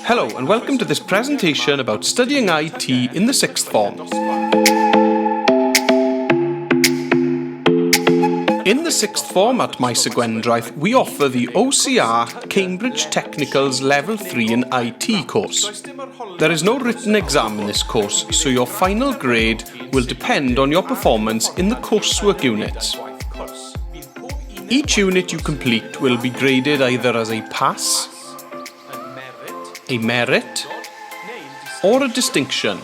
Hello and welcome to this presentation about studying IT in the sixth form. In the sixth form at Maes y Gwendraeth, we offer the OCR Cambridge Technicals Level 3 in IT course. There is no written exam in this course, so your final grade will depend on your performance in the coursework units. Each unit you complete will be graded either as a pass, a merit, or a distinction.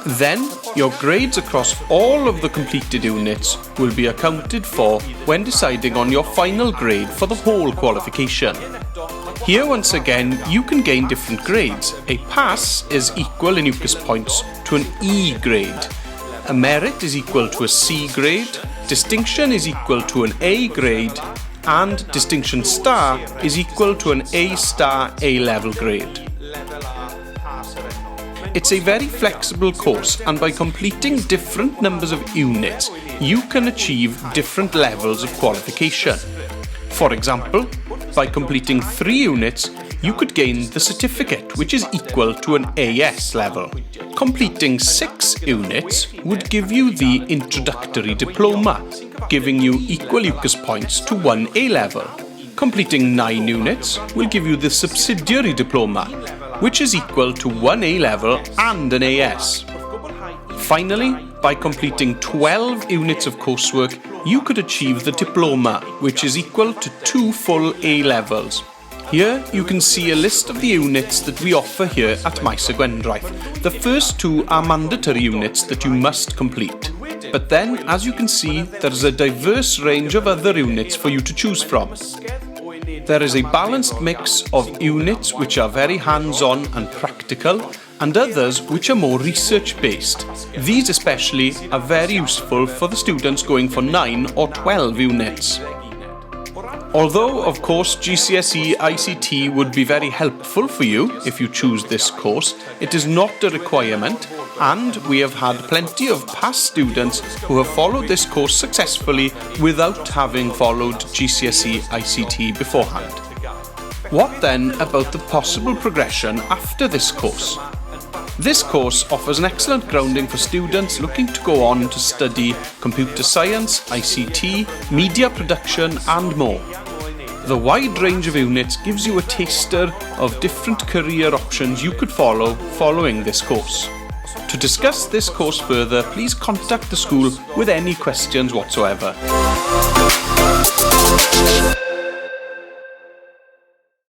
Then, your grades across all of the completed units will be accounted for when deciding on your final grade for the whole qualification. Here once again, you can gain different grades. A pass is equal in UCAS points to an E grade. A merit is equal to a C grade. Distinction is equal to an A grade. And Distinction Star is equal to an A star A-level grade. It's a very flexible course, and by completing different numbers of units, you can achieve different levels of qualification. For example, by completing 3 units, you could gain the certificate, which is equal to an AS level. Completing 6 units would give you the introductory diploma, giving you equal UCAS points to 1 A level. Completing 9 units will give you the subsidiary diploma, which is equal to 1 A level and an AS. Finally, by completing 12 units of coursework, you could achieve the diploma, which is equal to 2 full A levels. Here you can see a list of the units that we offer here at Maes y Gwendraeth. The first 2 are mandatory units that you must complete. But then, as you can see, there is a diverse range of other units for you to choose from. There is a balanced mix of units which are very hands-on and practical, and others which are more research-based. These especially are very useful for the students going for 9 or 12 units. Although, of course, GCSE ICT would be very helpful for you if you choose this course, it is not a requirement, and we have had plenty of past students who have followed this course successfully without having followed GCSE ICT beforehand. What then about the possible progression after this course? This course offers an excellent grounding for students looking to go on to study computer science, ICT, media production and more. The wide range of units gives you a taster of different career options you could follow following this course. To discuss this course further, please contact the school with any questions whatsoever.